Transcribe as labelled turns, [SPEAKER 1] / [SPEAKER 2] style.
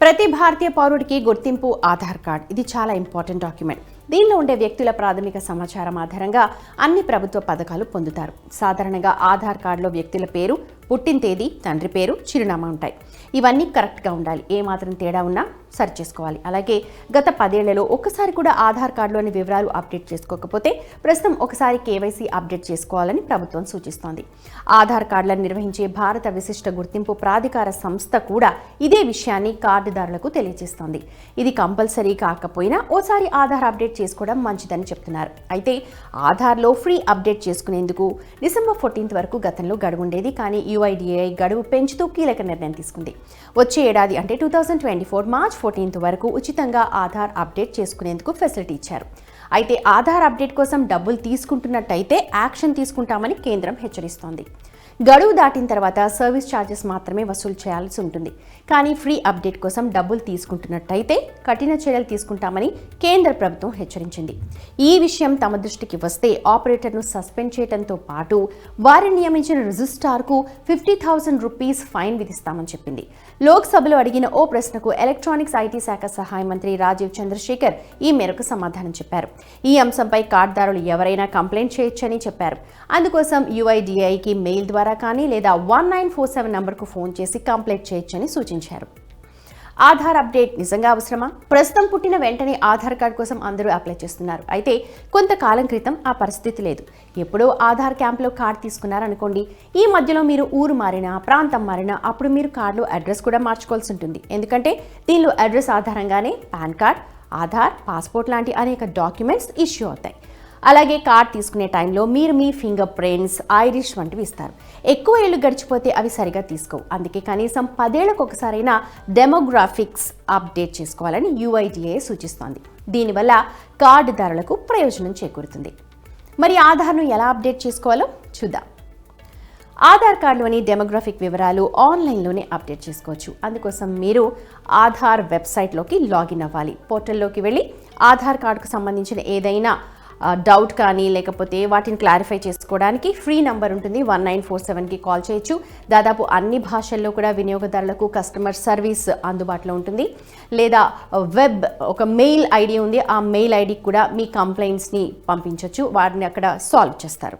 [SPEAKER 1] ప్రతి భారతీయ పౌరుడికి గుర్తింపు ఆధార్ కార్డ్. ఇది చాలా ఇంపార్టెంట్ డాక్యుమెంట్. దీనిలో ఉండే వ్యక్తుల ప్రాథమిక సమాచారం ఆధారంగా అన్ని ప్రభుత్వ పథకాలు పొందుతారు. సాధారణంగా ఆధార్ కార్డులో వ్యక్తుల పేరు, పుట్టిన తేదీ, తండ్రి పేరు, చిరునామా ఉంటాయి. ఇవన్నీ కరెక్ట్గా ఉండాలి. ఏమాత్రం తేడా ఉన్నా సరి చేసుకోవాలి. అలాగే గత 10 ఏళ్లలో ఒక్కసారి కూడా ఆధార్ కార్డులోని వివరాలు అప్డేట్ చేసుకోకపోతే ప్రస్తుతం ఒకసారి కేవైసీ అప్డేట్ చేసుకోవాలని ప్రభుత్వం సూచిస్తోంది. ఆధార్ కార్డులను నిర్వహించే భారత విశిష్ట గుర్తింపు ప్రాధికార సంస్థ కూడా ఇదే విషయాన్ని కార్డుదారులకు తెలియజేస్తోంది. ఇది కంపల్సరీ కాకపోయినా ఓసారి ఆధార్ అప్డేట్ చేసుకోవడం మంచిదని చెప్తున్నారు. అయితే ఆధార్లో ఫ్రీ అప్డేట్ చేసుకునేందుకు డిసెంబర్ 14 వరకు గతంలో గడువు ఉండేది. కానీ UIDAI గడువు పెంచుతూ కీలక నిర్ణయం తీసుకుంది. వచ్చే ఏడాది అంటే 2024 మార్చ్ 14 వరకు ఉచితంగా ఆధార్ అప్డేట్ చేసుకునేందుకు ఫెసిలిటీ ఇచ్చారు. అయితే ఆధార్ అప్డేట్ కోసం డబ్బులు తీసుకుంటున్నట్టయితే యాక్షన్ తీసుకుంటామని కేంద్రం హెచ్చరిస్తోంది. గడువు దాటిన తర్వాత సర్వీస్ ఛార్జెస్ మాత్రమే వసూలు చేయాల్సి ఉంటుంది. కానీ ఫ్రీ అప్డేట్ కోసం డబ్బులు తీసుకుంటున్నట్టయితే కఠిన చర్యలు తీసుకుంటామని కేంద్ర ప్రభుత్వం హెచ్చరించింది. ఈ విషయం తమ దృష్టికి వస్తే ఆపరేటర్ను సస్పెండ్ చేయడంతో పాటు వారిని నియమించిన రిజిస్ట్రార్కు 50,000 రూపీస్ ఫైన్ విధిస్తామని చెప్పింది. లోక్సభలో అడిగిన ఓ ప్రశ్నకు ఎలక్ట్రానిక్స్ ఐటీ శాఖ సహాయ మంత్రి రాజీవ్ చంద్రశేఖర్ ఈ మేరకు సమాధానం చెప్పారు. ఈ అంశంపై కార్డుదారులు ఎవరైనా కంప్లైంట్ చేయొచ్చని చెప్పారు. అందుకోసం UIDAIకి మెయిల్ ద్వారా కానీ లేదా 1947 నంబర్కు ఫోన్ చేసి కంప్లైంట్ చేయొచ్చని సూచించారు. ఆధార్ అప్డేట్ నిజంగా అవసరమా? ప్రస్తుతం పుట్టిన వెంటనే ఆధార్ కార్డు కోసం అందరూ అప్లై చేస్తున్నారు. అయితే కొంతకాలం క్రితం ఆ పరిస్థితి లేదు. ఎప్పుడో ఆధార్ క్యాంప్లో కార్డు తీసుకున్నారనుకోండి, ఈ మధ్యలో మీరు ఊరు మారినా, ప్రాంతం మారినా అప్పుడు మీరు కార్డులో అడ్రస్ కూడా మార్చుకోవాల్సి ఉంటుంది. ఎందుకంటే దీనిలో అడ్రస్ ఆధారంగానే పాన్ కార్డ్, ఆధార్, పాస్పోర్ట్ లాంటి అనేక డాక్యుమెంట్స్ ఇష్యూ అవుతాయి. అలాగే కార్డ్ తీసుకునే టైంలో మీరు మీ ఫింగర్ ప్రింట్స్, ఐరిష్ వంటివి ఇస్తారు. ఎక్కువ ఏళ్ళు గడిచిపోతే అవి సరిగా తీసుకోవు. అందుకే కనీసం 10 ఏళ్లకు ఒకసారైనా డెమోగ్రాఫిక్స్ అప్డేట్ చేసుకోవాలని UIDAI సూచిస్తోంది. దీనివల్ల కార్డుదారులకు ప్రయోజనం చేకూరుతుంది. మరి ఆధార్ను ఎలా అప్డేట్ చేసుకోవాలో చూద్దాం. ఆధార్ కార్డులోని డెమోగ్రాఫిక్ వివరాలు ఆన్లైన్లోనే అప్డేట్ చేసుకోవచ్చు. అందుకోసం మీరు ఆధార్ వెబ్సైట్లోకి లాగిన్ అవ్వాలి. పోర్టల్లోకి వెళ్ళి ఆధార్ కార్డుకు సంబంధించిన ఏదైనా డౌట్ కానీ లేకపోతే వాటిని క్లారిఫై చేసుకోవడానికి ఫ్రీ నంబర్ ఉంటుంది. 1947కి కాల్ చేయొచ్చు. దాదాపు అన్ని భాషల్లో కూడా వినియోగదారులకు కస్టమర్ సర్వీస్ అందుబాటులో ఉంటుంది. లేదా వెబ్ ఒక మెయిల్ ఐడి ఉంది. ఆ మెయిల్ ఐడికి కూడా మీ కంప్లైంట్స్ని పంపించవచ్చు. వాటిని అక్కడ సాల్వ్ చేస్తారు.